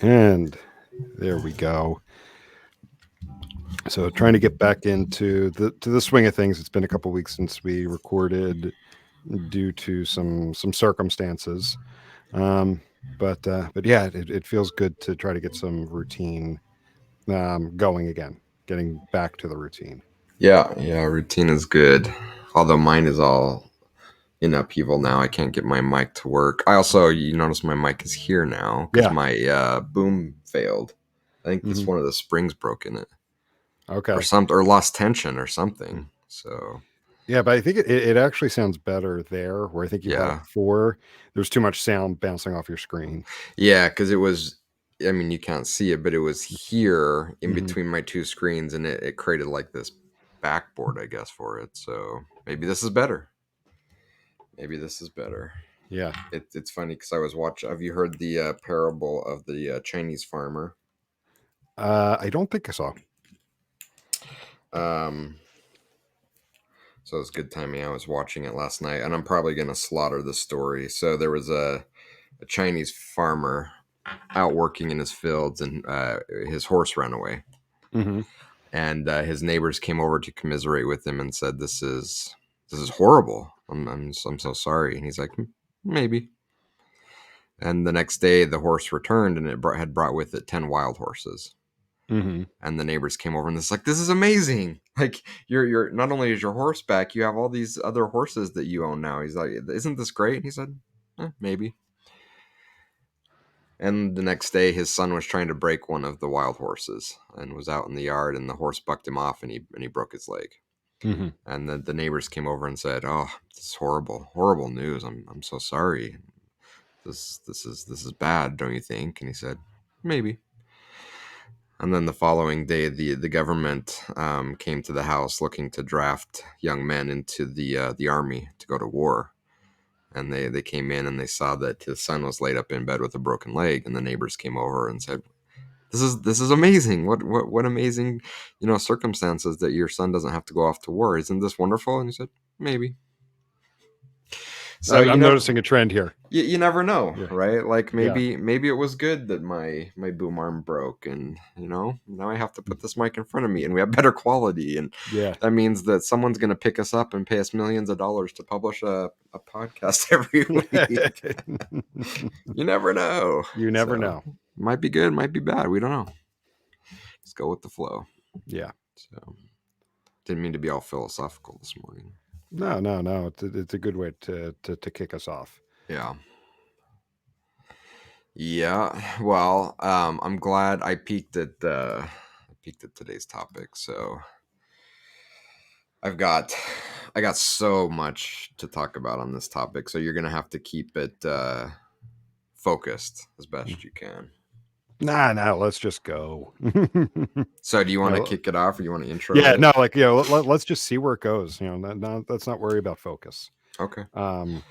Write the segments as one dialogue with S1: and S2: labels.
S1: And there we go. So trying to get back into the swing of things. It's been a couple weeks since we recorded due to some circumstances. Um, but yeah, it feels good to try to get some routine going again, getting back to the routine.
S2: Yeah, routine is good. Although mine is all in upheaval now. I can't get my mic to work. I also, you notice my mic is here now because
S1: Yeah.
S2: my boom failed. I think this
S1: Hmm.
S2: one of the springs broke in it, or
S1: Okay.
S2: some, or lost tension or something. So
S1: Yeah, but I think it actually sounds better there, where I think you had it
S2: yeah,
S1: before. There's too much sound bouncing off your screen.
S2: yeah, because it was. I mean, you can't see it, but it was here in
S1: Hmm.
S2: between my two screens, and it created like this backboard, I guess, for it. So maybe this is better. Maybe this is better.
S1: Yeah.
S2: It's funny because I was watching. Have you heard the parable of the Chinese farmer?
S1: I don't think I saw.
S2: Um, so it's good timing. I was watching it last night, and I'm probably going to slaughter the story. So there was a Chinese farmer out working in his fields, and his horse ran away.
S1: Hmm.
S2: And his neighbors came over to commiserate with him and said, "This is horrible. I'm so sorry." And he's like, "Maybe." And the next day, the horse returned, and had brought with it 10 wild horses.
S1: Hmm.
S2: And the neighbors came over and it's like, this is amazing. Like you're not only is your horse back, you have all these other horses that you own now. He's like, isn't this great? And he said, maybe. And the next day, his son was trying to break one of the wild horses and was out in the yard, and the horse bucked him off, and he broke his leg.
S1: Hmm.
S2: And the neighbors came over and said, "Oh, this is horrible, horrible news. I'm so sorry. This is bad, don't you think?" And he said, "Maybe." And then the following day, the government came to the house looking to draft young men into the army to go to war. And they came in and they saw that his son was laid up in bed with a broken leg. And the neighbors came over and said, "This is amazing. What amazing, circumstances that your son doesn't have to go off to war. Isn't this wonderful?" And he said, "Maybe." So
S1: I'm noticing a trend here.
S2: you never know,
S1: Yeah.
S2: right? Like
S1: Yeah.
S2: maybe it was good that my boom arm broke, and now I have to put this mic in front of me, and we have better quality, and
S1: Yeah.
S2: that means that someone's going to pick us up and pay us millions of dollars to publish a podcast every week. You never know.
S1: You never
S2: So
S1: know.
S2: might be good, might be bad. We don't know. Just go with the flow.
S1: Yeah.
S2: So didn't mean to be all philosophical this morning.
S1: No, no, no. It's a good way to kick us off.
S2: Yeah. Yeah, well, I'm glad I peaked at today's topic. So I've got I got so much to talk about on this topic. So you're gonna have to keep it focused as best you can.
S1: Nah, nah. Let's just go.
S2: So do you want to
S1: Yeah,
S2: kick it off, or you want to intro
S1: yeah.
S2: it?
S1: No, like let's just see where it goes. Let's not worry about focus.
S2: Okay.
S1: Um,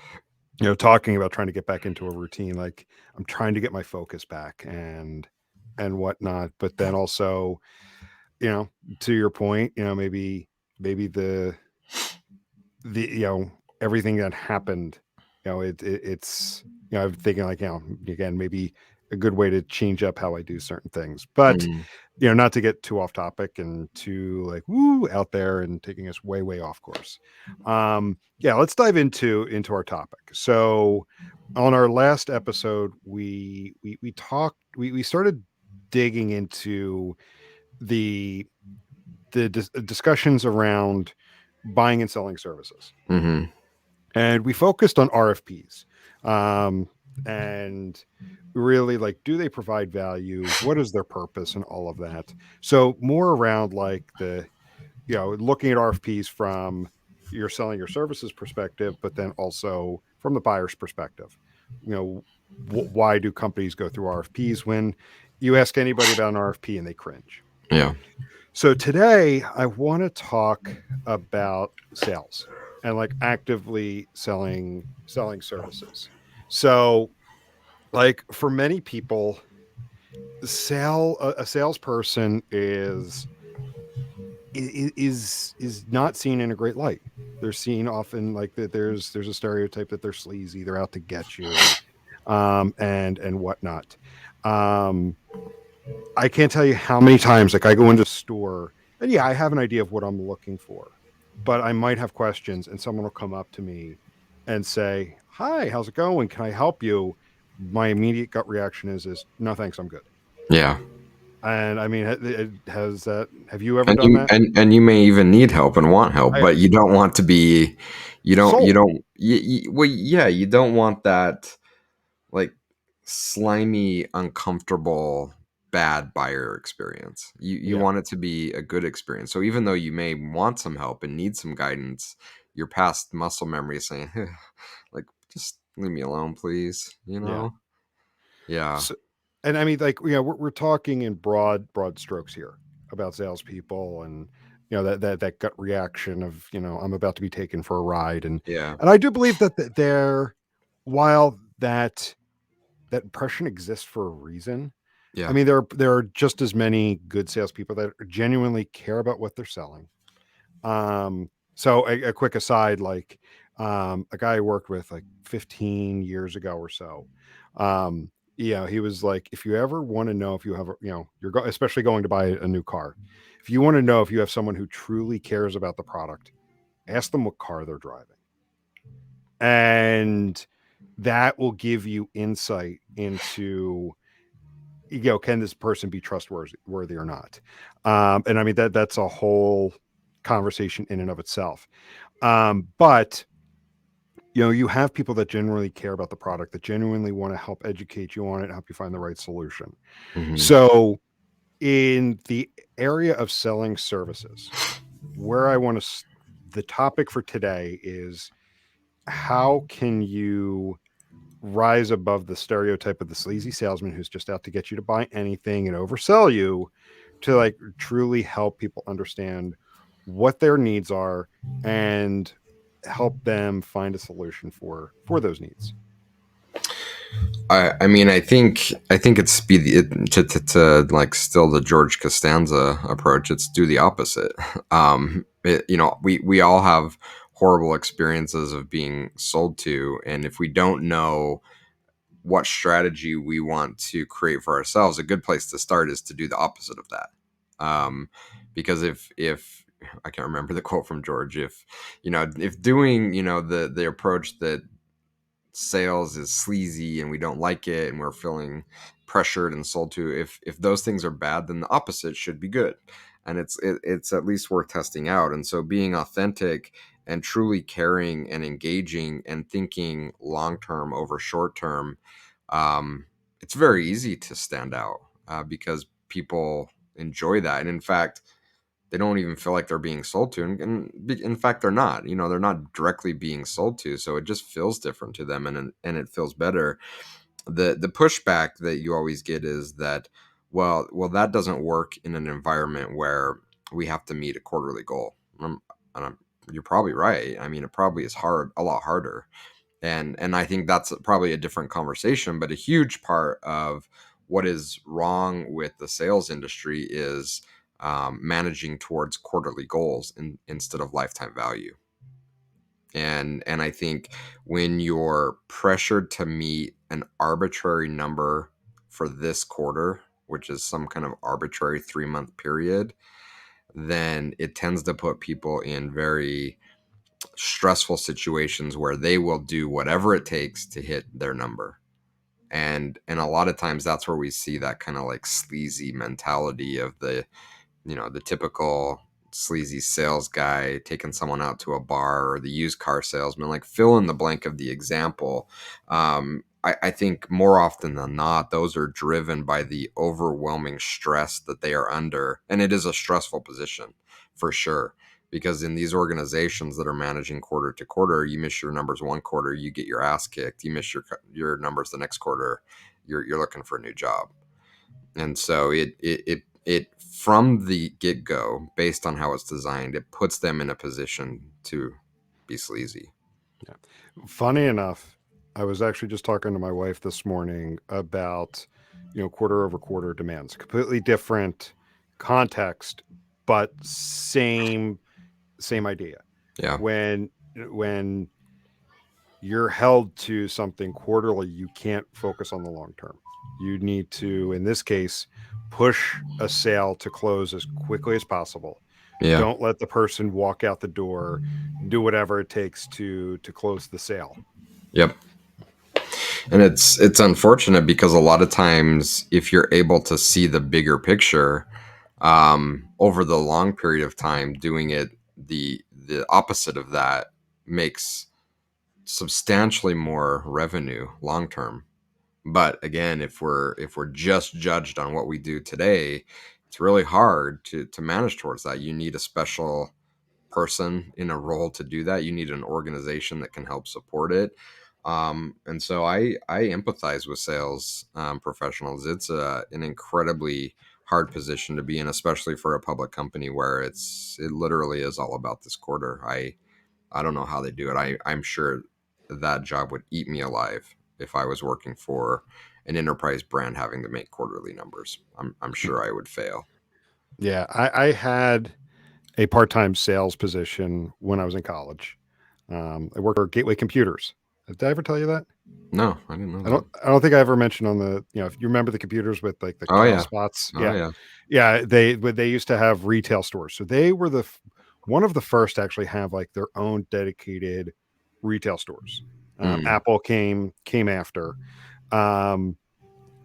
S1: talking about trying to get back into a routine. Like I'm trying to get my focus back and whatnot. But then also, you know, to your point, maybe the everything that happened, it's I'm thinking like again maybe a good way to change up how I do certain things, but
S2: Mm,
S1: not to get too off topic and too like woo out there and taking us way off course. Yeah, let's dive into our topic. So on our last episode, we talked we started digging into the discussions around buying and selling services,
S2: mm-hmm.
S1: and we focused on RFPs, and really like, do they provide value, what is their purpose, and all of that. So more around like the looking at RFPs from you're selling your services perspective, but then also from the buyer's perspective. Why do companies go through RFPs? When you ask anybody about an RFP and they cringe.
S2: Yeah.
S1: So today I want to talk about sales and like actively selling services. So like for many people, a salesperson is not seen in a great light. They're seen often like that. There's a stereotype that they're sleazy. They're out to get you, and whatnot. I can't tell you how many times like I go into a store and yeah, I have an idea of what I'm looking for, but I might have questions and someone will come up to me and say, "Hi, how's it going? Can I help you?" My immediate gut reaction is no thanks, I'm good.
S2: Yeah.
S1: And I mean, has that have you ever
S2: And
S1: done
S2: you
S1: that?
S2: and you may even need help and want help,
S1: I
S2: but you don't want to be you
S1: sold.
S2: don't well, yeah, you don't want that like slimy, uncomfortable, bad buyer experience. You
S1: Yeah.
S2: want it to be a good experience. So even though you may want some help and need some guidance, your past muscle memory is saying, like, just leave me alone, please. You
S1: Yeah.
S2: know? Yeah.
S1: So, and I mean, like, we're talking in broad strokes here about salespeople, and that gut reaction of I'm about to be taken for a ride,
S2: Yeah.
S1: and I do believe that there, while that impression exists for a reason. I
S2: Yeah.
S1: mean, there are just as many good salespeople that genuinely care about what they're selling. So a quick aside, like, a guy I worked with like 15 years ago or so, he was like, if you ever want to know if you have, especially going to buy a new car, if you want to know if you have someone who truly cares about the product, ask them what car they're driving, and that will give you insight into, can this person be trustworthy or not? And I mean that's a whole conversation in and of itself. But you have people that genuinely care about the product, that genuinely want to help educate you on it, help you find the right solution.
S2: Hmm.
S1: So in the area of selling services, where I want to, the topic for today is how can you rise above the stereotype of the sleazy salesman who's just out to get you to buy anything and oversell you, to like truly help people understand what their needs are and help them find a solution for those needs.
S2: I mean, I think it's be to like still the George Costanza approach. It's do the opposite. We all have horrible experiences of being sold to, and if we don't know what strategy we want to create for ourselves, a good place to start is to do the opposite of that. Because if I can't remember the quote from George, if doing the approach that sales is sleazy and we don't like it and we're feeling pressured and sold to, if those things are bad, then the opposite should be good, and it's at least worth testing out. And so being authentic and truly caring and engaging and thinking long term over short term, um, it's very easy to stand out, because people enjoy that. And in fact, they don't even feel like they're being sold to, and in fact they're not. They're not directly being sold to, so it just feels different to them, and it feels better. The pushback that you always get is that, well, that doesn't work in an environment where we have to meet a quarterly goal. You're probably right. I mean, it probably is a lot harder, and I think that's probably a different conversation. But a huge part of what is wrong with the sales industry is, managing towards quarterly goals instead of lifetime value. And I think when you're pressured to meet an arbitrary number for this quarter, which is some kind of arbitrary 3-month period, then it tends to put people in very stressful situations where they will do whatever it takes to hit their number. And a lot of times that's where we see that kind of like sleazy mentality of the typical sleazy sales guy taking someone out to a bar, or the used car salesman. Like, fill in the blank of the example. I think more often than not, those are driven by the overwhelming stress that they are under. And it is a stressful position for sure. Because in these organizations that are managing quarter to quarter, you miss your numbers one quarter, you get your ass kicked. You miss your numbers the next quarter, you're looking for a new job. And so it from the get go, based on how it's designed, it puts them in a position to be sleazy.
S1: Yeah. Funny enough, I was actually just talking to my wife this morning about, quarter over quarter demands, completely different context, but same idea.
S2: Yeah.
S1: When you're held to something quarterly, you can't focus on the long term. You need to, in this case, push a sale to close as quickly as possible.
S2: Yeah.
S1: Don't let the person walk out the door, do whatever it takes to close the sale.
S2: Yep. And it's unfortunate because a lot of times if you're able to see the bigger picture over the long period of time, doing it the opposite of that makes substantially more revenue long term. But again, if we're just judged on what we do today, it's really hard to manage towards that. You need a special person in a role to do that. You need an organization that can help support it. And so I empathize with sales professionals. It's an incredibly hard position to be in, especially for a public company where it literally is all about this quarter. I don't know how they do it. I'm sure that job would eat me alive if I was working for an enterprise brand having to make quarterly numbers. I'm sure I would fail.
S1: Yeah, I had a part-time sales position when I was in college. I worked for Gateway Computers. Did I ever tell you that?
S2: No, I didn't know
S1: I
S2: that.
S1: don't. I don't think I ever mentioned on the. You know, if you remember the computers with like the
S2: Oh
S1: cow
S2: yeah.
S1: spots.
S2: Oh
S1: Yeah,
S2: yeah.
S1: yeah. They used to have retail stores, so they were one of the first to actually have like their own dedicated retail stores.
S2: Mm,
S1: Apple came after, um,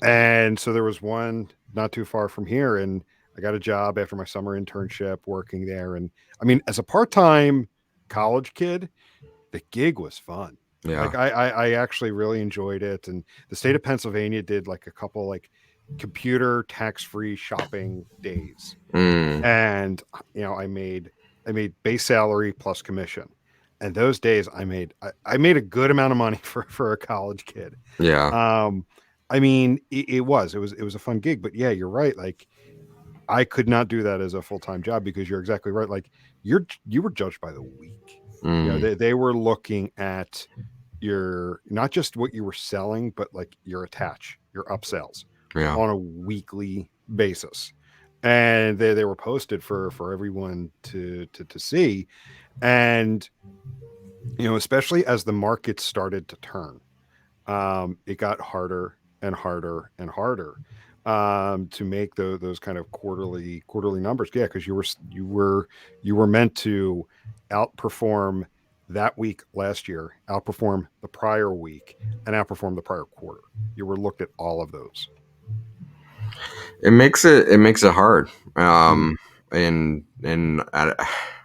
S1: and so there was one not too far from here, and I got a job after my summer internship working there. And I mean, as a part-time college kid, the gig was fun.
S2: yeah.
S1: Like I actually really enjoyed it. And the state of Pennsylvania did like a couple like computer tax-free shopping days.
S2: Mm,
S1: And I made base salary plus commission. And those days I made a good amount of money for a college kid.
S2: yeah.
S1: Um I mean it was a fun gig, but yeah, you're right. Like I could not do that as a full-time job because you're exactly right. Like you were judged by the week. You know,
S2: Mm,
S1: they were looking at your not just what you were selling, but like your attach, your upsells
S2: yeah.
S1: on a weekly basis. And they were posted for everyone to see. And especially as the market started to turn, it got harder and harder and harder to make those kind of quarterly numbers. Yeah, because you were meant to outperform that week last year, outperform the prior week, and outperform the prior quarter. You were looked at all of those.
S2: It makes it hard.
S1: Mhm.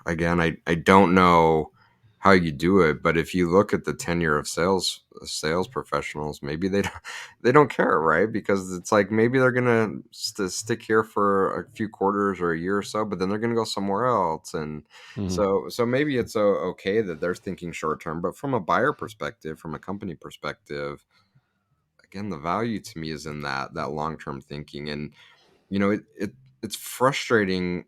S2: Again, I don't know how you do it, but if you look at the tenure of sales professionals, maybe they don't care, right? Because it's like maybe they're gonna stick here for a few quarters or a year or so, but then they're gonna go somewhere else, and
S1: Mhm.
S2: so maybe it's okay that they're thinking short term, but from a buyer perspective, from a company perspective, again, the value to me is in that long term thinking. And it's frustrating.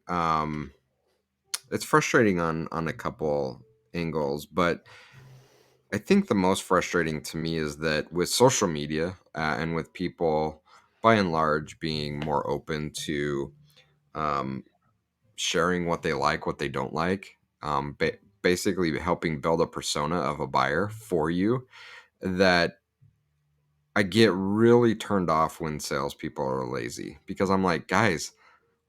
S2: It's frustrating on a couple angles, but I think the most frustrating to me is that with social media and with people by and large being more open to um, sharing what they like, what they don't like, basically helping build a persona of a buyer for you, that I get really turned off when salespeople are lazy, because I'm like, guys,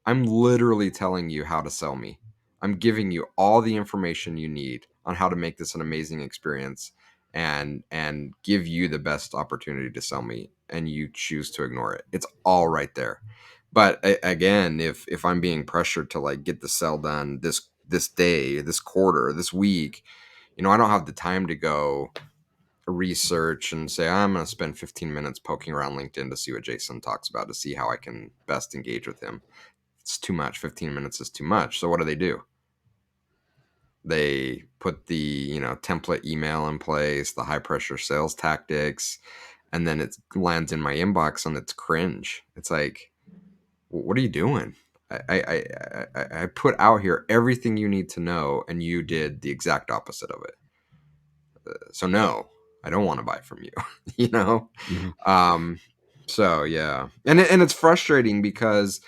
S2: I'm literally telling you how to sell me. I'm giving you all the information you need on how to make this an amazing experience and give you the best opportunity to sell me, and you choose to ignore it. It's all right there. But again, if I'm being pressured to like get the sell done this day, this quarter, this week, I don't have the time to go research and say I'm going to spend 15 minutes poking around LinkedIn to see what Jason talks about, to see how I can best engage with him. It's too much. 15 minutes is too much. So what do? They put the, template email in place, the high pressure sales tactics, and then it lands in my inbox and it's cringe. It's like, what are you doing? I put out here everything you need to know, and you did the exact opposite of it. So no, I don't want to buy from you. you know.
S1: Mhm.
S2: Um, so yeah, and it's frustrating because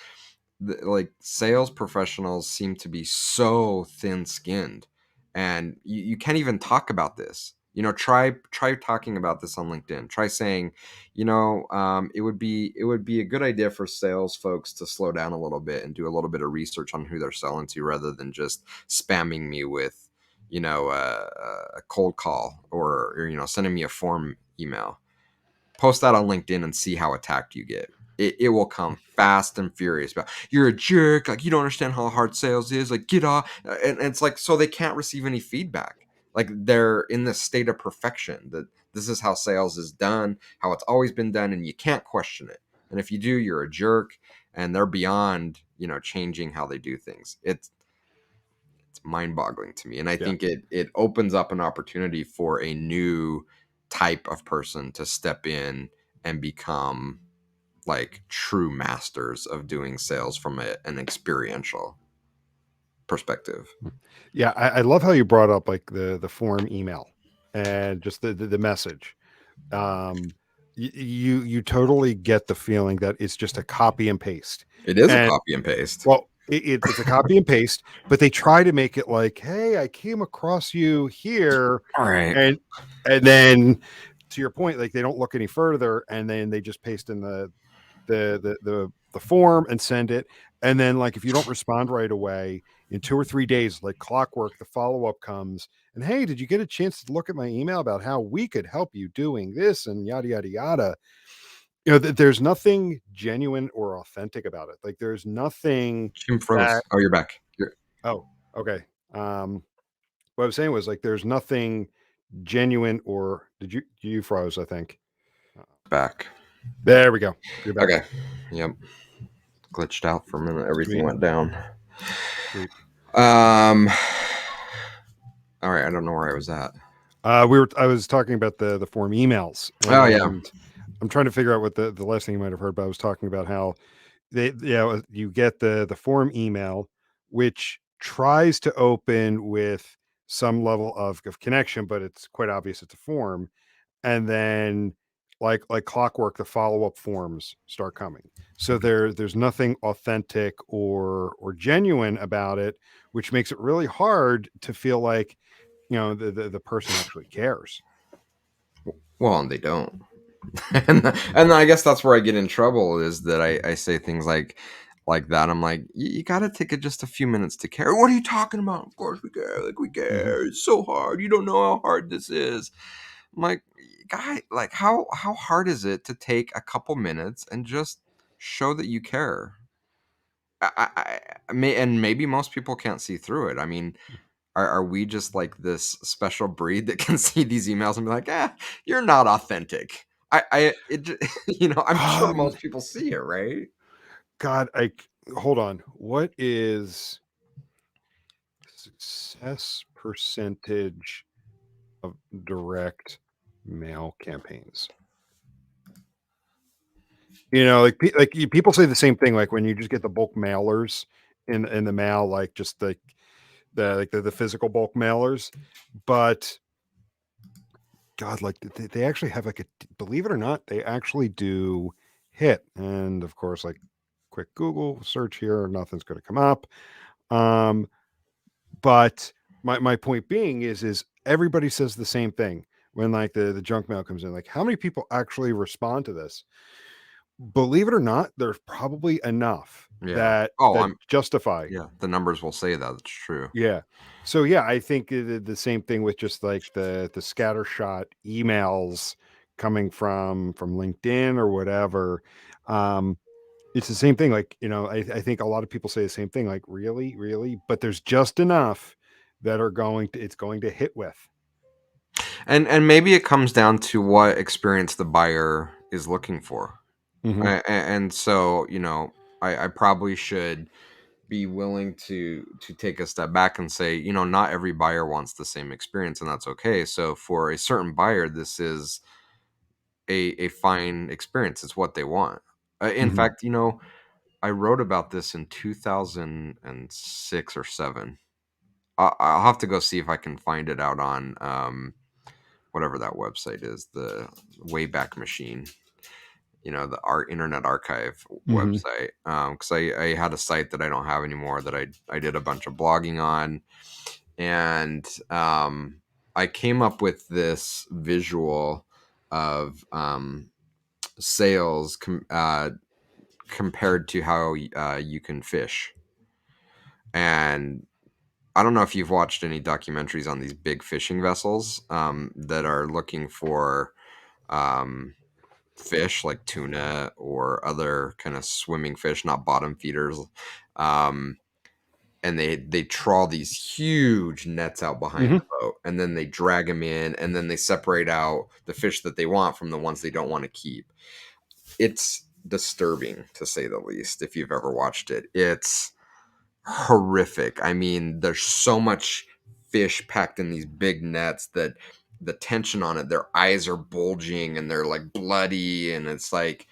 S2: like sales professionals seem to be so thin skinned, and you can't even talk about this. Try talking about this on LinkedIn. Try saying, it would be a good idea for sales folks to slow down a little bit and do a little bit of research on who they're selling to, rather than just spamming me with, a cold call, or sending me a form email. Post that on LinkedIn and see how attacked you get. It will come fast and furious about, you're a jerk, like you don't understand how hard sales is, like get off. And it's like, so they can't receive any feedback. Like they're in this state of perfection that this is how sales is done, how it's always been done, and you can't question it. And if you do, you're a jerk. And they're beyond, changing how they do things. It's mind-boggling to me, and I
S1: Yeah.
S2: think it opens up an opportunity for a new type of person to step in and become like true masters of doing sales from an experiential perspective.
S1: Yeah, I love how you brought up like the form email and just the message. Um, you totally get the feeling that it's just a copy and paste,
S2: It is a
S1: and
S2: copy and paste.
S1: well, it's a copy and paste, but they try to make it like, hey, I came across you here,
S2: All right.
S1: and then to your point, like they don't look any further, and then they just paste in the form and send it. And then like if you don't respond right away, in 2 or 3 days, like clockwork, the follow-up comes, and hey, did you get a chance to look at my email about how we could help you doing this and yada yada yada. There's nothing genuine or authentic about it. Like there's nothing
S2: Jim froze.
S1: that
S2: Oh, you're back. You're
S1: oh, okay. What I was saying was like there's nothing genuine, or you froze, I think. Uh,
S2: back.
S1: There we go. You're back.
S2: Okay. Yep. Glitched out for a minute. Everything
S1: Sweet,
S2: went down.
S1: sweet.
S2: Um. All right. I don't know where I was at.
S1: I was talking about the form emails,
S2: Oh yeah.
S1: and I'm trying to figure out what the last thing you might have heard, but I was talking about how you get the form email, which tries to open with some level of connection, but it's quite obvious it's a form. And then like clockwork, the follow-up forms start coming. So there's nothing authentic or genuine about it, which makes it really hard to feel like the person actually cares.
S2: Well, and they don't. And I guess that's where I get in trouble, is that I say things like that. I'm like, you got to take it just a few minutes to care. What are you talking about? Of course we care. Like we
S1: Mhm.
S2: care. It's so hard. You don't know how hard this is. I'm like, guy, like how hard is it to take a couple minutes and just show that you care? And maybe most people can't see through it. I mean, are we just like this special breed that can see these emails and be like, you're not authentic? I'm sure
S1: Um,
S2: most people see it, right?
S1: God, hold on. What is success percentage of direct mail campaigns? People say the same thing. Like when you just get the bulk mailers in the mail, like just the physical bulk mailers, but God, like they actually have like believe it or not, they actually do hit. And of course, like quick Google search here, nothing's going to come up. Um, but my point being is everybody says the same thing when like the junk mail comes in. Like how many people actually respond to this? Believe it or not, there's probably enough
S2: Yeah.
S1: that
S2: Oh, I'm
S1: justify.
S2: yeah. The numbers will say that. It's true.
S1: Yeah. So yeah, I think the same thing with just like the scattershot emails coming from LinkedIn or whatever. Um, it's the same thing. Like, I think a lot of people say the same thing, like, really, really, but there's just enough that it's going to hit with.
S2: And maybe it comes down to what experience the buyer is looking for.
S1: Hmm.
S2: And so, I probably should be willing to take a step back and say, not every buyer wants the same experience, and that's okay. So for a certain buyer, this is a fine experience. It's what they want. In
S1: Hmm.
S2: fact, I wrote about this in 2006 or 7. I'll have to go see if I can find it out on whatever that website is, the Wayback Machine, the art Internet Archive
S1: Hmm.
S2: website. Because I had a site that I don't have anymore that I did a bunch of blogging on, and I came up with this visual of sales compared to how you can fish. And I don't know if you've watched any documentaries on these big fishing vessels that are looking for um, fish like tuna or other kind of swimming fish, not bottom feeders. Um, and they trawl these huge nets out behind
S1: Hmm.
S2: the boat, and then they drag them in, and then they separate out the fish that they want from the ones they don't want to keep. It's disturbing, to say the least. If you've ever watched it, it's horrific. I mean, there's so much fish packed in these big nets that the tension on it, their eyes are bulging and they're like bloody, and it's like,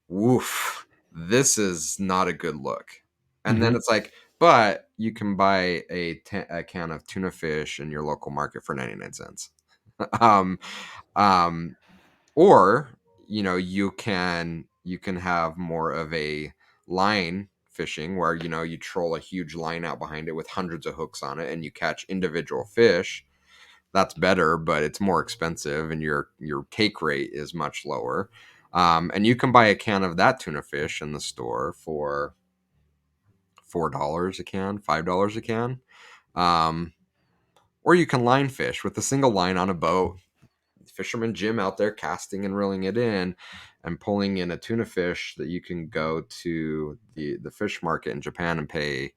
S2: woof, this is not a good look. And then
S1: Hmm.
S2: it's like, but you can buy a can of tuna fish in your local market for 99 cents. um, um, or you can have more of a line fishing where you troll a huge line out behind it with hundreds of hooks on it and you catch individual fish. That's better, but it's more expensive and your take rate is much lower. And you can buy a can of that tuna fish in the store for $4 a can, $5 a can. um, or you can line fish with a single line on a boat. Fisherman Jim out there casting and reeling it in and pulling in a tuna fish that you can go to the fish market in Japan and pay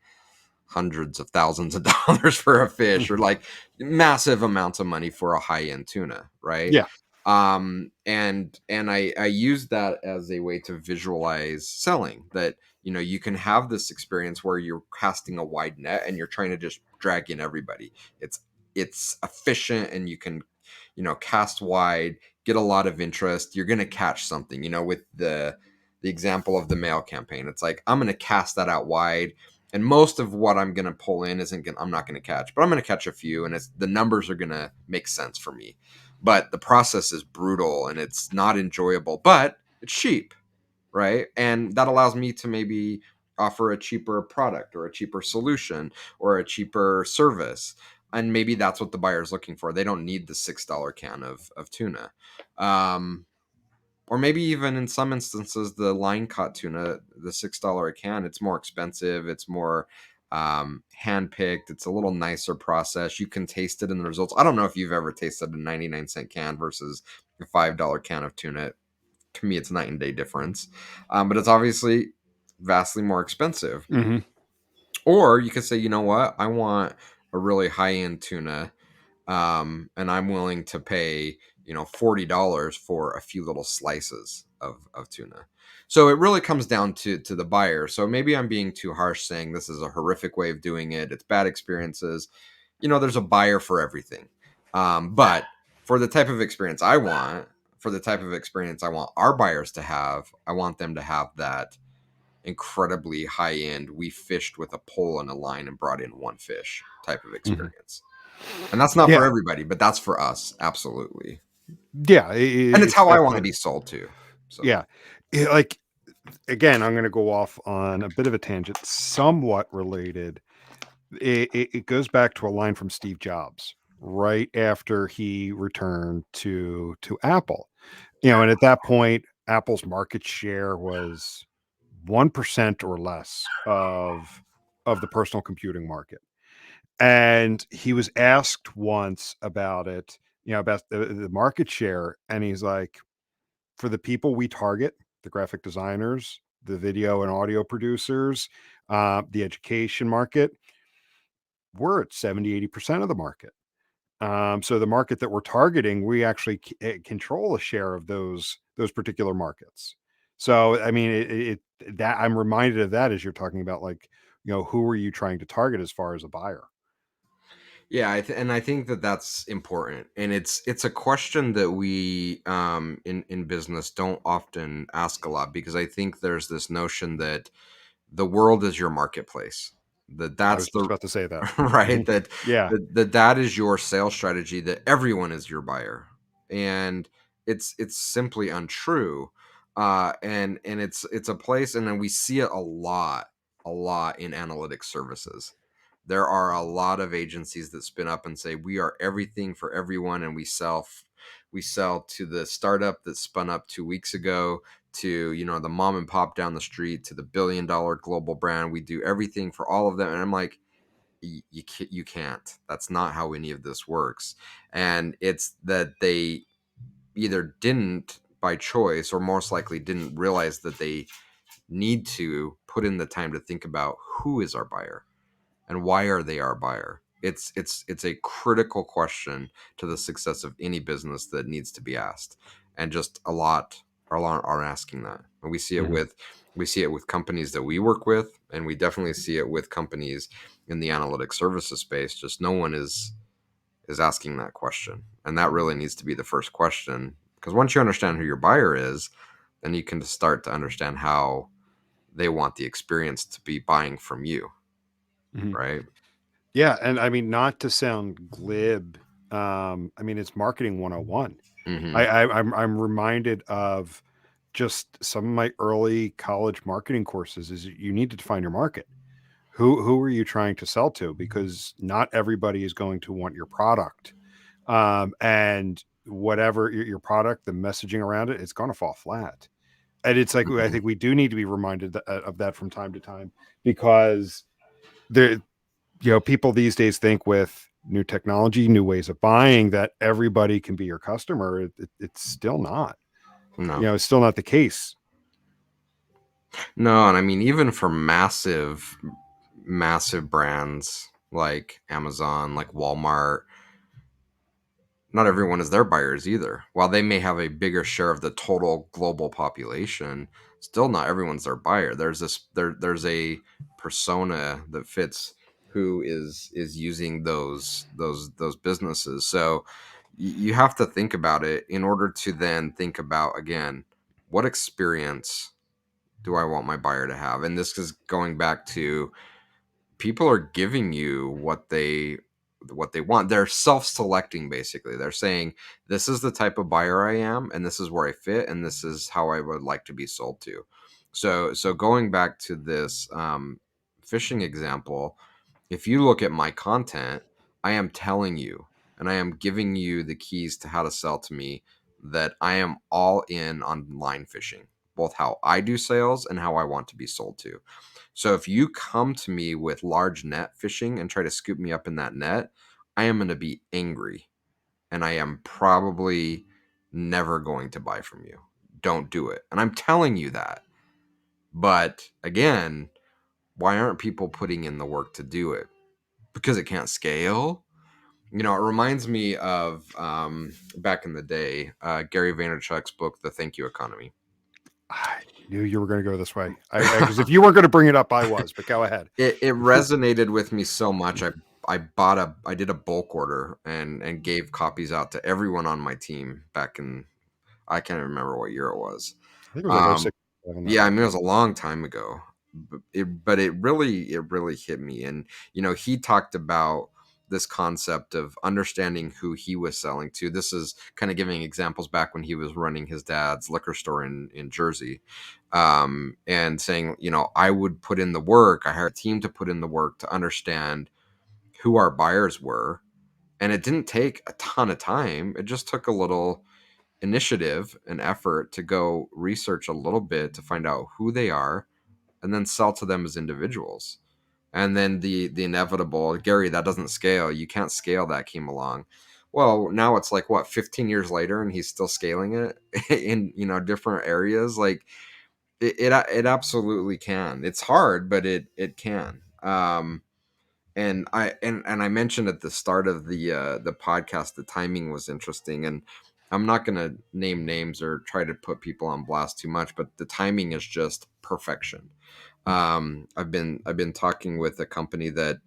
S2: hundreds of thousands of dollars for a fish, or like massive amounts of money for a high-end tuna, right?
S1: Yeah.
S2: And I use that as a way to visualize selling, that you can have this experience where you're casting a wide net and you're trying to just drag in everybody. It's efficient, and you can cast wide, get a lot of interest. You're going to catch something, with the example of the mail campaign. It's like, I'm going to cast that out wide, and most of what I'm going to pull in I'm not going to catch, but I'm going to catch a few, and the numbers are going to make sense for me. But the process is brutal and it's not enjoyable, but it's cheap, right? And that allows me to maybe offer a cheaper product or a cheaper solution or a cheaper service. And maybe that's what the buyer is looking for. They don't need the $6 can of tuna. Um, or maybe even in some instances, the line caught tuna, the $6 a can, it's more expensive. It's more hand picked. It's a little nicer process. You can taste it in the results. I don't know if you've ever tasted a 99-cent can versus a $5 can of tuna. To me, it's night and day difference. But it's obviously vastly more expensive.
S1: Hmm.
S2: Or you could say, you know what, I want a really high end tuna, and I'm willing to pay $40 for a few little slices of tuna. So it really comes down to the buyer. So maybe I'm being too harsh saying this is a horrific way of doing it. It's bad experiences. There's a buyer for everything. But for the type of experience I want, for the type of experience I want our buyers to have, I want them to have that incredibly high end, we fished with a pole and a line and brought in one fish type of
S1: Hmm.
S2: experience. And that's not for
S1: Yeah.
S2: everybody, but that's for us, absolutely.
S1: Yeah.
S2: And it's
S1: It's
S2: how I want to
S1: definitely,
S2: be sold to. So
S1: yeah. Like, again, I'm going to go off on a bit of a tangent, somewhat related. It goes back to a line from Steve Jobs right after he returned to Apple. And at that point, Apple's market share was 1% or less of the personal computing market. And he was asked once about it, about the market share, and he's like, for the people we target, the graphic designers, the video and audio producers, the education market, we're at 70-80% of the market. So the market that we're targeting, we actually control a share of those particular markets. So I mean, that I'm reminded of that as you're talking about, like, who are you trying to target as far as a buyer?
S2: yeah, and I think that that's important, and it's a question that we in business don't often ask a lot, because I think there's this notion that the world is your marketplace. That
S1: I
S2: that's
S1: was just
S2: the
S1: about to say that.
S2: right, that
S1: Yeah.
S2: that is your sales strategy, that everyone is your buyer. And it's simply untrue. And it's a place, and then we see it a lot in analytic services. There are a lot of agencies that spin up and say we are everything for everyone, and we sell to the startup that spun up 2 weeks ago, to the mom and pop down the street, to the billion-dollar global brand. We do everything for all of them, and I'm like, you can't. That's not how any of this works. And it's that they either didn't by choice, or most likely didn't realize that they need to put in the time to think about who is our buyer and why are they our buyer. It's a critical question to the success of any business that needs to be asked, and just a lot aren't asking that. And
S1: Mhm.
S2: we see it with companies that we work with, and we definitely see it with companies in the analytic services space. Just no one is asking that question, and that really needs to be the first question, because once you understand who your buyer is, then you can start to understand how they want the experience to be buying from you,
S1: Mhm.
S2: right?
S1: Yeah, and I mean, not to sound glib, I mean, it's marketing 101.
S2: Mm-hmm.
S1: I'm reminded of just some of my early college marketing courses is you need to define your market. Who are you trying to sell to? Because not everybody is going to want your product. And whatever your product, the messaging around it, it's going to fall flat. And it's like, I
S2: Mm-hmm.
S1: think we do need to be reminded of that from time to time, because there, people these days think with new technology, new ways of buying, that everybody can be your customer. It's still not,
S2: No,
S1: it's still not the case.
S2: no, and I mean, even for massive brands like Amazon, like Walmart, not everyone is their buyers either. While they may have a bigger share of the total global population, still not everyone's their buyer. There's a persona that fits who is using those businesses. So you have to think about it in order to then think about, again, what experience do I want my buyer to have? And this is going back to, people are giving you what they want. They're self-selecting, basically. They're saying, this is the type of buyer I am, and this is where I fit, and this is how I would like to be sold to. So going back to this fishing example, if you look at my content, I am telling you, and I am giving you the keys to how to sell to me, that I am all in on line fishing, both how I do sales and how I want to be sold to. So if you come to me with large net fishing and try to scoop me up in that net, I am going to be angry, and I am probably never going to buy from you. Don't do it. And I'm telling you that. But again, why aren't people putting in the work to do it? Because it can't scale. It reminds me of back in the day, Gary Vaynerchuk's book, The Thank You Economy.
S1: I knew you were going to go this way. Because if you weren't going to bring it up, I was. But go ahead.
S2: It resonated with me so much. I did a bulk order and gave copies out to everyone on my team back in, I can't remember what year it was.
S1: I think it was like
S2: Um,
S1: 06, 07 that
S2: yeah, I
S1: book
S2: mean, it
S1: came.
S2: was a long time ago, but it really hit me. And he talked about this concept of understanding who he was selling to. This is kind of giving examples back when he was running his dad's liquor store in Jersey, and saying, I would put in the work. I hired a team to put in the work to understand who our buyers were, and it didn't take a ton of time. It just took a little initiative and effort to go research a little bit to find out who they are, and then sell to them as individuals. And then the inevitable, Gary, that doesn't scale. You can't scale that, came along. Well, now it's like, what, 15 years later, and he's still scaling it in different areas. Like, it absolutely can. It's hard, but it can. And I mentioned at the start of the podcast, the timing was interesting, and I'm not going to name names or try to put people on blast too much, but the timing is just perfection. I've been talking with a company that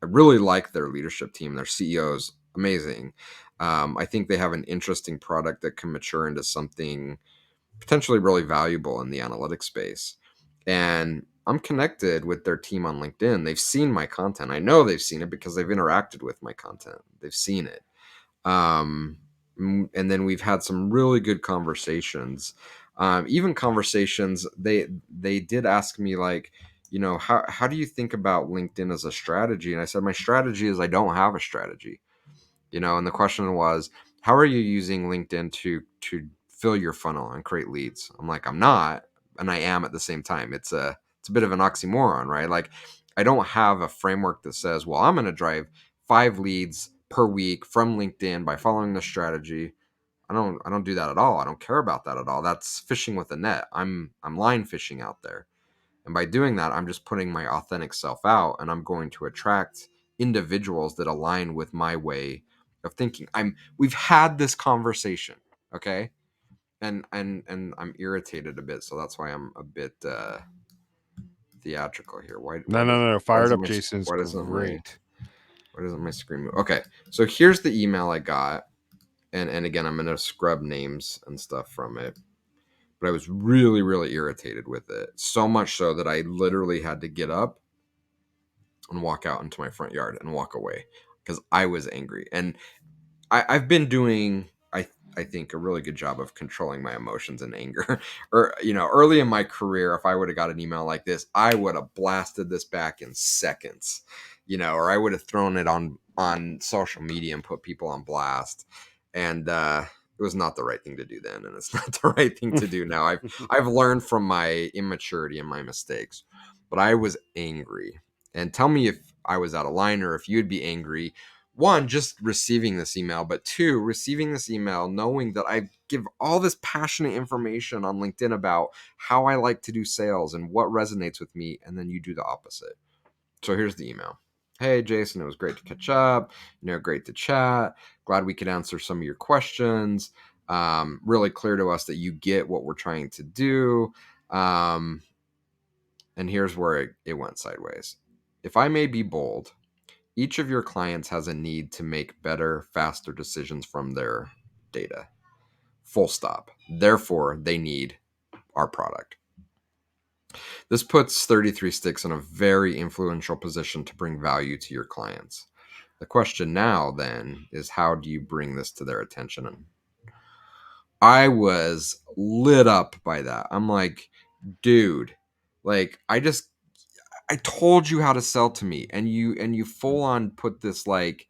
S2: I really like their leadership team. Their CEO's amazing. I think they have an interesting product that can mature into something potentially really valuable in the analytics space. And I'm connected with their team on LinkedIn. They've seen my content. I know they've seen it because they've interacted with my content. They've seen it. And then we've had some really good conversations. Even conversations, they did ask me, like, how do you think about LinkedIn as a strategy? And I said, my strategy is I don't have a strategy. And the question was, how are you using LinkedIn to fill your funnel and create leads? I'm like, I'm not, and I am at the same time. It's a bit of an oxymoron, right? Like, I don't have a framework that says, well, I'm going to drive 5 leads per week from LinkedIn by following this strategy. I don't do that at all. I don't care about that at all. That's fishing with a net. I'm line fishing out there. And by doing that, I'm just putting my authentic self out, and I'm going to attract individuals that align with my way of thinking. We've had this conversation, okay? And I'm irritated a bit, so that's why I'm a bit theatrical here. Why
S1: No,
S2: does
S1: no, no, no.
S2: why
S1: Fired
S2: doesn't
S1: up
S2: my
S1: Jason's
S2: why doesn't my
S1: great.
S2: why doesn't my screen move? Okay, so here's the email I got, and again, I'm gonna scrub names and stuff from it. But I was really, really irritated with it. So much so that I literally had to get up and walk out into my front yard and walk away because I was angry. And I've been doing, I think, a really good job of controlling my emotions and anger. Or, early in my career, if I would have got an email like this, I would have blasted this back in seconds, or I would have thrown it on social media and put people on blast. And it was not the right thing to do then, and it's not the right thing to do now. I've learned from my immaturity and my mistakes, but I was angry. And tell me if I was out of line or if you'd be angry. One, just receiving this email, but two, receiving this email knowing that I give all this passionate information on LinkedIn about how I like to do sales and what resonates with me, and then you do the opposite. So here's the email. Hey, Jason, it was great to catch up. Great to chat. Glad we could answer some of your questions. Really clear to us that you get what we're trying to do. And here's where it went sideways. If I may be bold, each of your clients has a need to make better, faster decisions from their data. Full stop. Therefore, they need our product. This puts 33 Sticks in a very influential position to bring value to your clients. The question now, then, is how do you bring this to their attention? And I was lit up by that. I'm like, dude, like, I told you how to sell to me, and you full on put this, like,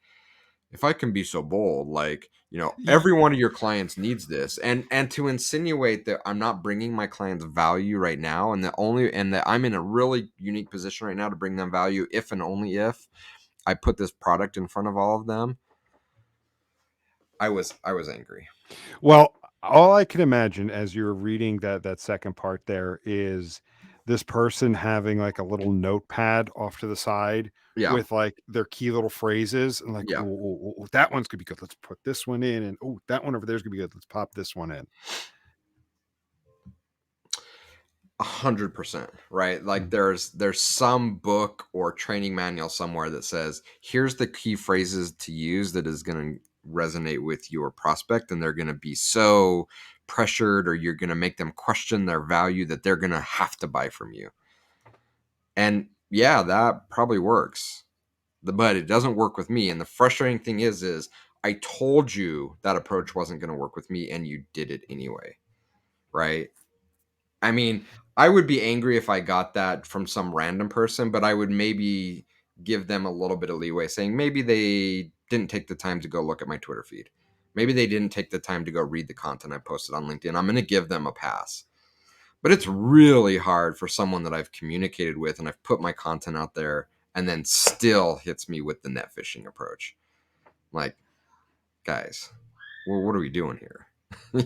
S2: if I can be so bold, like, every one of your clients needs this, and to insinuate that I'm not bringing my clients value right now, and that I'm in a really unique position right now to bring them value if and only if I put this product in front of all of them. I was angry.
S1: Well, all I can imagine as you're reading that second part there is this person having like a little notepad off to the side
S2: Yeah,
S1: with like their key little phrases and like,
S2: yeah,
S1: oh, that one's gonna be good. Let's put this one in, and oh, that one over there's gonna be good. Let's pop this one in.
S2: 100%. Right? Like, there's some book or training manual somewhere that says here's the key phrases to use that is going to resonate with your prospect, and they're going to be so pressured, or you're going to make them question their value that they're going to have to buy from you. And yeah, that probably works, but it doesn't work with me. And the frustrating thing is I told you that approach wasn't going to work with me, and you did it anyway. Right? I mean, I would be angry if I got that from some random person, but I would maybe give them a little bit of leeway, saying maybe they didn't take the time to go look at my Twitter feed. Maybe they didn't take the time to go read the content I posted on LinkedIn. I'm going to give them a pass. But it's really hard for someone that I've communicated with and I've put my content out there and then still hits me with the net fishing approach. Like, guys, well, what are we doing here?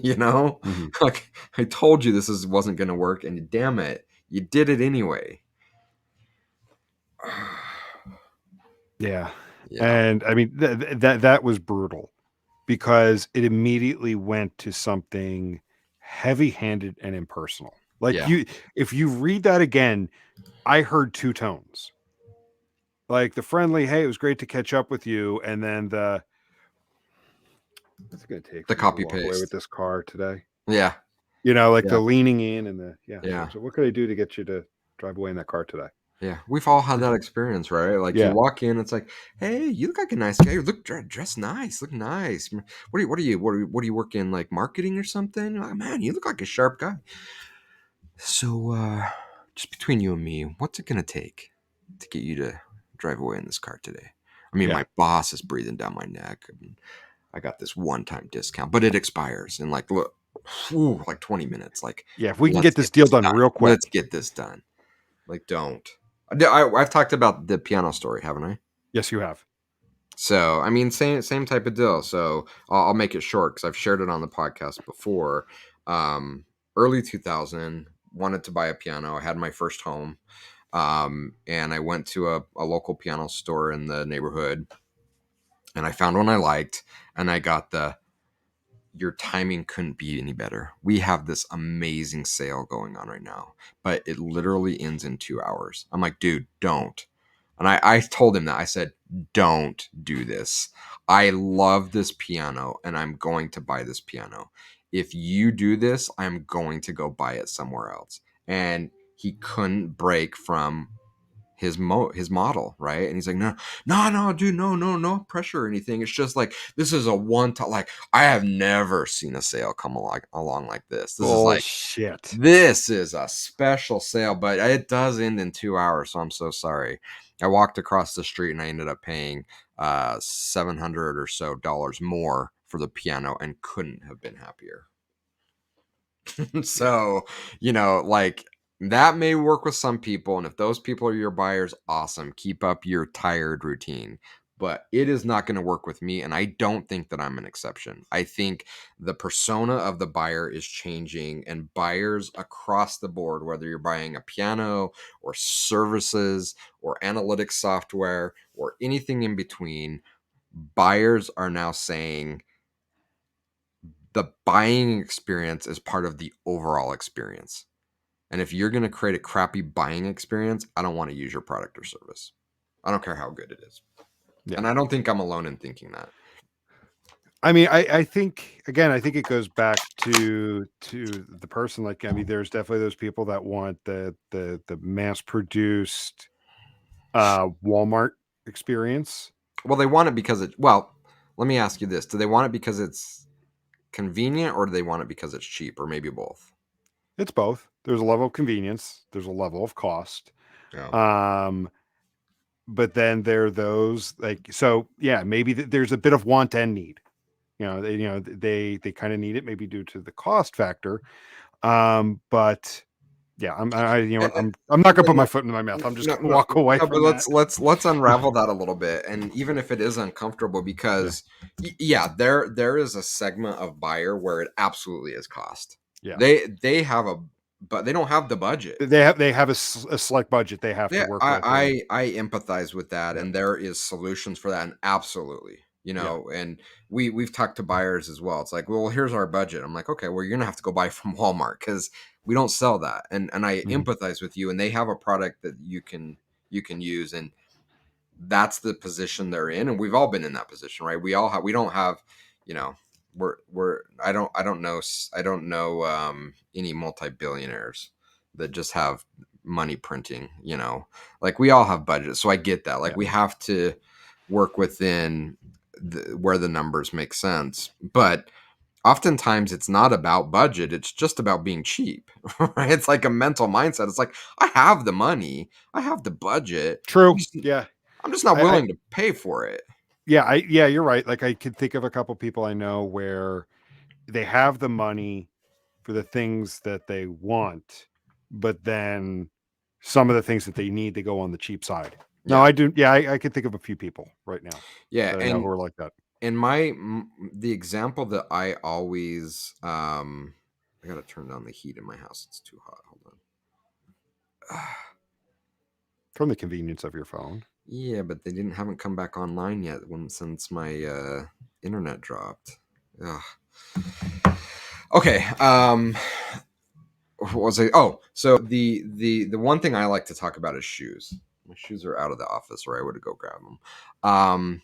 S2: you know,
S1: Mhm.
S2: like, I told you wasn't going to work, and damn it, you did it anyway.
S1: Yeah,
S2: Yeah,
S1: and I mean that was brutal because it immediately went to something heavy-handed and impersonal. Like
S2: yeah,
S1: if you read that again, I heard two tones. Like the friendly, "Hey, it was great to catch up with you," and then "What's it gonna take
S2: the
S1: for you to
S2: copy
S1: walk away with
S2: paste.
S1: this car today?"
S2: Yeah,
S1: Like
S2: yeah,
S1: the leaning in and the yeah. So
S2: yeah,
S1: so what could I do to get you to drive away in that car today?
S2: yeah. We've all had that experience, right? Like, you
S1: Yeah.
S2: walk in, it's like, hey, you look like a nice guy. You look dressed nice, look nice. What do you work in, like, marketing or something? You're like, man, you look like a sharp guy. So, just between you and me, what's it gonna take to get you to drive away in this car today? I mean,
S1: Yeah.
S2: my boss is breathing down my neck. I mean, I got this one-time discount, but it expires in like look, like 20 minutes. Like,
S1: Yeah. If we can
S2: let's
S1: get
S2: get
S1: this deal
S2: this
S1: done
S2: done.
S1: real
S2: Let's
S1: quick.
S2: get this done. Like, don't. I've talked about the piano story, haven't I?
S1: Yes, you have.
S2: So, I mean, same type of deal. So, I'll make it short because I've shared it on the podcast before. Um, Early 2000, wanted to buy a piano. I had my first home, and I went to a local piano store in the neighborhood, and I found one I liked, and I got the your timing couldn't be any better. We have this amazing sale going on right now, but it literally ends in 2 hours. I'm like, dude, don't. And I told him that. I said, don't do this. I love this piano and I'm going to buy this piano. If you do this, I'm going to go buy it somewhere else. And he couldn't break from his model, right? And he's like, no, dude, no pressure or anything. It's just like this is a one time. Like I have never seen a sale come along like this.
S1: Bullshit.
S2: This is a special sale, but it does end in 2 hours. So I'm so sorry. I walked across the street and I ended up paying $700 or so more for the piano and couldn't have been happier.
S1: Yeah.
S2: So, like that may work with some people. And if those people are your buyers, awesome. Keep up your tired routine. But it is not going to work with me. And I don't think that I'm an exception. I think the persona of the buyer is changing, and buyers across the board, whether you're buying a piano or services or analytics software or anything in between, buyers are now saying, the buying experience is part of the overall experience. And if you're going to create a crappy buying experience, I don't want to use your product or service. I don't care how good it is.
S1: Yeah.
S2: And I don't think I'm alone in thinking that.
S1: I mean, I think again, I think it goes back to the person. Like, I mean, there's definitely those people that want the mass produced Walmart experience.
S2: Well, they want it because let me ask you this. Do they want it because it's convenient, or do they want it because it's cheap, or maybe both?
S1: It's both. There's a level of convenience, there's a level of cost.
S2: Yeah.
S1: Um, but then there are those like, so yeah, maybe there's a bit of want and need. They kind of need it maybe due to the cost factor. But yeah,
S2: And,
S1: I'm not gonna put my
S2: no,
S1: foot in my mouth. I'm just
S2: no,
S1: gonna
S2: no,
S1: walk away
S2: no, but
S1: from that.
S2: let's unravel that a little bit, and even if it is uncomfortable,
S1: Yeah,
S2: because yeah, there is a segment of buyer where it absolutely is cost.
S1: yeah.
S2: They have but they don't have the budget.
S1: They have a select budget they have to
S2: Yeah,
S1: work with, and
S2: I empathize with that,
S1: yeah,
S2: and there is solutions for that, and absolutely,
S1: yeah,
S2: and we've talked to buyers as well. It's like, well, here's our budget. I'm like, okay, well, you're gonna have to go buy from Walmart because we don't sell that, and I
S1: mhm,
S2: empathize with you, and they have a product that you can use, and that's the position they're in, and we've all been in that position, right? We don't have, you know, we're I don't know any multi-billionaires that just have money printing, like we all have budgets, so I get that. Like
S1: yeah,
S2: we have to work within where the numbers make sense, but oftentimes it's not about budget, it's just about being cheap. Right? It's like a mental mindset. It's like, I have the money, I have the budget,
S1: true, yeah.
S2: I'm just not
S1: I
S2: willing to pay for it.
S1: yeah, you're right. Like I could think of a couple people I know where they have the money for the things that they want, but then some of the things that they need to go on the cheap side. No,
S2: Yeah.
S1: I do. Yeah, I could think of a few people right now
S2: Yeah,
S1: that I know who are like that.
S2: and the example that I always I gotta turn down the heat in my house, it's too hot, hold on.
S1: From the convenience of your phone.
S2: Yeah, but they haven't come back online yet since my internet dropped. Ugh. Okay. What was I? Oh, so the one thing I like to talk about is shoes. My shoes are out of the office, or I would go grab them.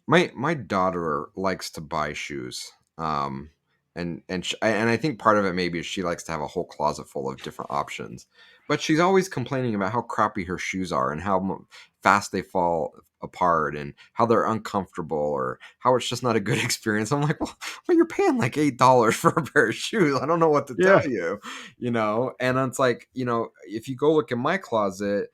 S2: My daughter likes to buy shoes. And I think part of it maybe is she likes to have a whole closet full of different options. But she's always complaining about how crappy her shoes are and how fast they fall apart and how they're uncomfortable or how it's just not a good experience. I'm like, well, you're paying like $8 for a pair of shoes. I don't know what to
S1: Yeah.
S2: tell you, And it's like, if you go look in my closet,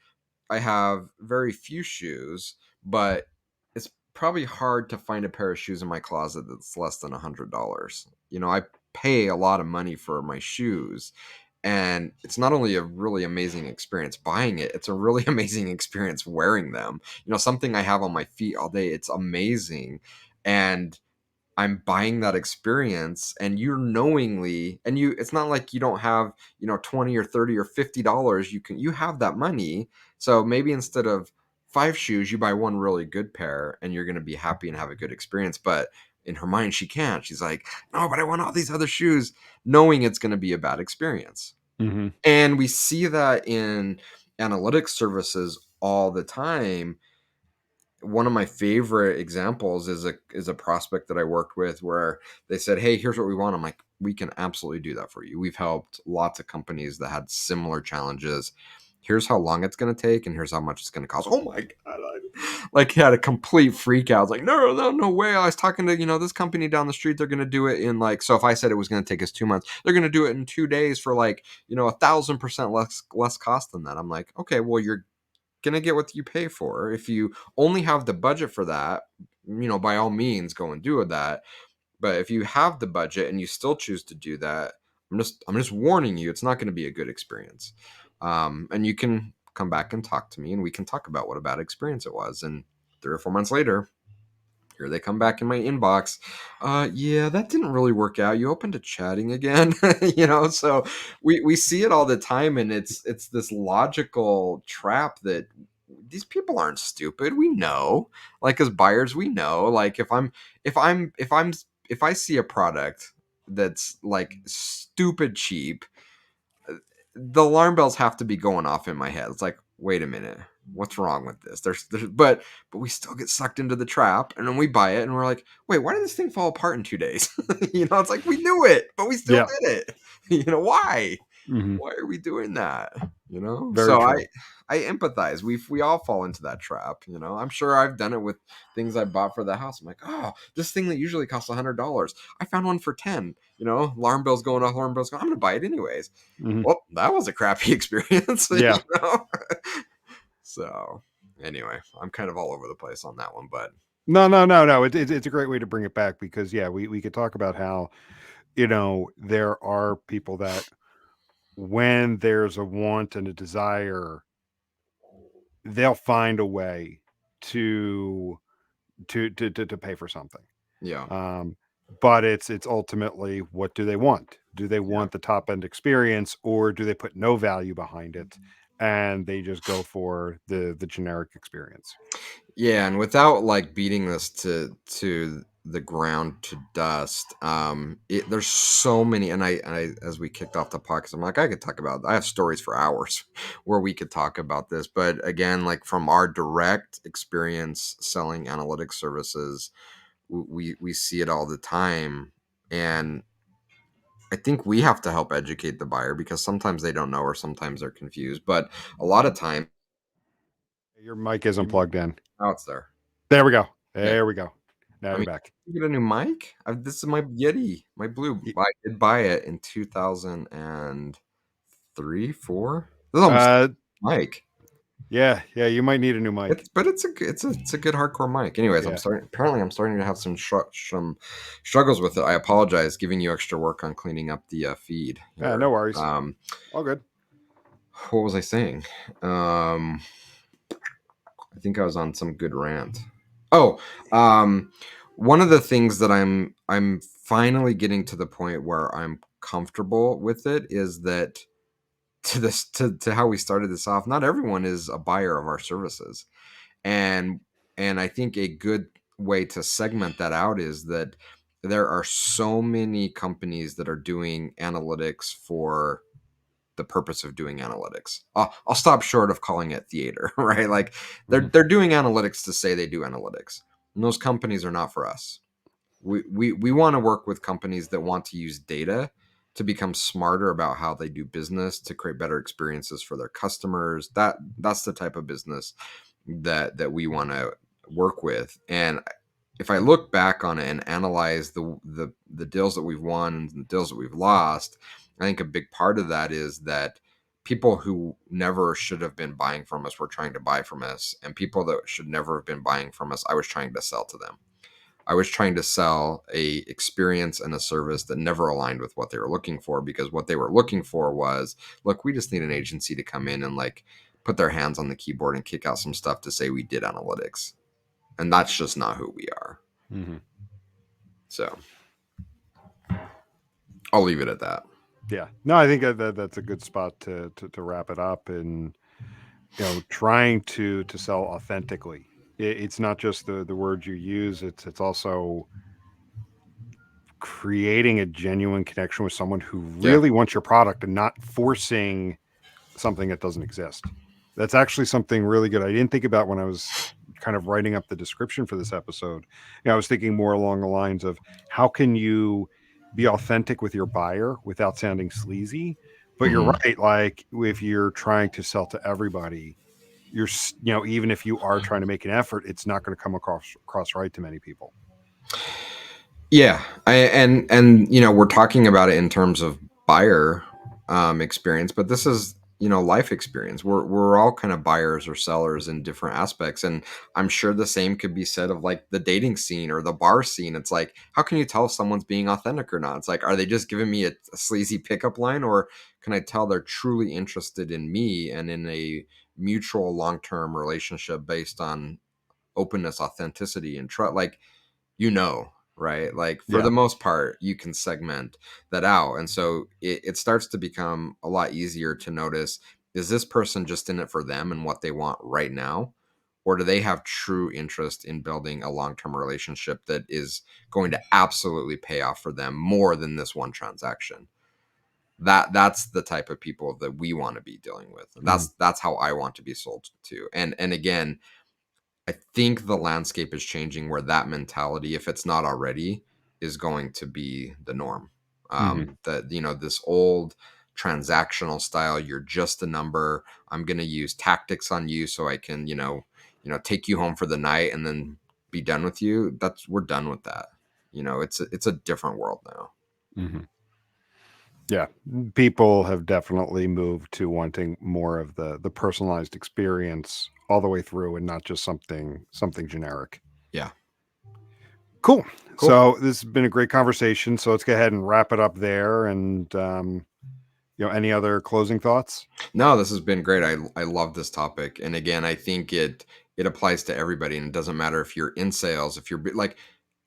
S2: I have very few shoes, but it's probably hard to find a pair of shoes in my closet that's less than $100. I pay a lot of money for my shoes, and it's not only a really amazing experience buying it, it's a really amazing experience wearing them. Something I have on my feet all day, it's amazing. And I'm buying that experience, and you're knowingly, and it's not like you don't have, 20 or 30 or $50. You have that money. So maybe instead of 5 shoes, you buy one really good pair and you're going to be happy and have a good experience. But in her mind, she can't. She's like, no, but I want all these other shoes, knowing it's going to be a bad experience.
S1: Mm-hmm.
S2: And we see that in analytics services all the time. One of my favorite examples is a prospect that I worked with where they said, "Hey, here's what we want." I'm like, "We can absolutely do that for you. We've helped lots of companies that had similar challenges. Here's how long it's going to take, and here's how much it's going to cost." Oh my god! Like he had a complete freak out. I was like, "No, no, no way!" I was talking to this company down the street. They're going to do it in like, so if I said it was going to take us 2 months, they're going to do it in 2 days for like 1,000% less cost than that. I'm like, okay, well you're gonna get what you pay for. If you only have the budget for that, by all means go and do that. But if you have the budget and you still choose to do that, I'm just warning you, it's not going to be a good experience. And you can come back and talk to me, and we can talk about what a bad experience it was. And 3 or 4 months later, here they come back in my inbox. Yeah, that didn't really work out. You open to chatting again? So we see it all the time, and it's this logical trap that these people aren't stupid. We know, like as buyers, we know. Like if I see a product that's like stupid cheap, the alarm bells have to be going off in my head. It's like, wait a minute, what's wrong with this? But we still get sucked into the trap, and then we buy it, and we're like, wait, why did this thing fall apart in 2 days? It's like we knew it, but we still
S1: Yeah.
S2: did it. Why?
S1: Mm-hmm.
S2: Why are we doing that?
S1: Very
S2: So
S1: true.
S2: I empathize. We all fall into that trap. I'm sure I've done it with things I bought for the house. I'm like, oh, this thing that usually costs $100, I found one for 10. Alarm bells going off, alarm bells going. I'm gonna buy it anyways.
S1: Mm-hmm.
S2: Well, that was a crappy experience.
S1: Yeah.
S2: So anyway, I'm kind of all over the place on that one, but
S1: No, no, no, no. It's a great way to bring it back because yeah, we could talk about how there are people that when there's a want and a desire, they'll find a way to to pay for something.
S2: yeah,
S1: Um, but it's ultimately, what do they want? Do they
S2: yeah.
S1: want the top end experience, or do they put no value behind it and they just go for the generic experience?
S2: Yeah, and without like beating this to the ground to dust, there's so many, and I as we kicked off the podcast, I'm like, I have stories for hours where we could talk about this, but again, like from our direct experience selling analytics services, we see it all the time, and I think we have to help educate the buyer because sometimes they don't know or sometimes they're confused, but a lot of time,
S1: Your mic isn't plugged in.
S2: oh, it's there.
S1: There we go.
S2: Okay.
S1: There we go. Now
S2: I
S1: you're
S2: mean,
S1: back.
S2: you get a new mic? This is my Yeti, my blue.
S1: Y-
S2: I did buy it in 2003, 4. This is almost
S1: Uh,
S2: a mic.
S1: yeah, yeah. You might need a new mic.
S2: But it's a good hardcore mic. Anyways,
S1: Yeah.
S2: I'm starting to have some struggles with it. I apologize, giving you extra work on cleaning up the feed
S1: No
S2: here.
S1: worries. All good.
S2: What was I saying? I think I was on some good rant. Oh, one of the things that I'm finally getting to the point where I'm comfortable with it is that to how we started this off, not everyone is a buyer of our services. And I think a good way to segment that out is that there are so many companies that are doing analytics for the purpose of doing analytics. I'll stop short of calling it theater, right? Like
S1: Mhm.
S2: they're doing analytics to say they do analytics. And those companies are not for us. We want to work with companies that want to use data to become smarter about how they do business, to create better experiences for their customers. That's the type of business that we want to work with. And if I look back on it and analyze the deals that we've won and the deals that we've lost, I think a big part of that is that people who never should have been buying from us were trying to buy from us, and people that should never have been buying from us, I was trying to sell to them. I was trying to sell a experience and a service that never aligned with what they were looking for, because what they were looking for was, look, we just need an agency to come in and like put their hands on the keyboard and kick out some stuff to say we did analytics. And that's just not who we are.
S1: Mm-hmm.
S2: So I'll leave it at that.
S1: Yeah. No, I think that's a good spot to wrap it up. And trying to sell authentically. It's not just the words you use. It's also creating a genuine connection with someone who really wants your product and not forcing something that doesn't exist. That's actually something really good I didn't think about when I was kind of writing up the description for this episode. I was thinking more along the lines of, how can you be authentic with your buyer without sounding sleazy? But you're right. Like, if you're trying to sell to everybody, you're, even if you are trying to make an effort, it's not going to come across right to many people.
S2: Yeah. And we're talking about it in terms of buyer experience, but this is, life experience. We're all kind of buyers or sellers in different aspects. And I'm sure the same could be said of like the dating scene or the bar scene. It's like, how can you tell if someone's being authentic or not? It's like, are they just giving me a sleazy pickup line, or can I tell they're truly interested in me and in a mutual long-term relationship based on openness, authenticity, and trust? Like, right? Like, for the most part, you can segment that out. And so it starts to become a lot easier to notice, is this person just in it for them and what they want right now? Or do they have true interest in building a long-term relationship that is going to absolutely pay off for them more than this one transaction? That's the type of people that we want to be dealing with. And that's how I want to be sold to. And again, I think the landscape is changing where that mentality, if it's not already, is going to be the norm. That, this old transactional style, you're just a number. I'm going to use tactics on you so I can, take you home for the night and then be done with you. We're done with that. It's a different world now.
S1: Mm-hmm. Yeah, people have definitely moved to wanting more of the personalized experience all the way through, and not just something generic.
S2: Yeah.
S1: Cool. So this has been a great conversation. So let's go ahead and wrap it up there. And any other closing thoughts?
S2: No, this has been great. I love this topic, and again, I think it applies to everybody, and it doesn't matter if you're in sales, if you're like,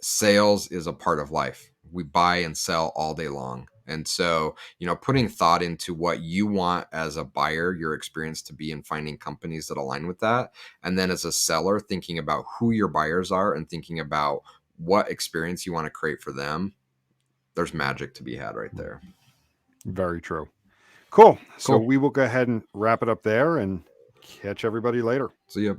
S2: sales is a part of life. We buy and sell all day long. And so, putting thought into what you want as a buyer, your experience to be, in finding companies that align with that. And then as a seller, thinking about who your buyers are and thinking about what experience you want to create for them. There's magic to be had right there.
S1: Very true. Cool. So we will go ahead and wrap it up there and catch everybody later.
S2: See ya.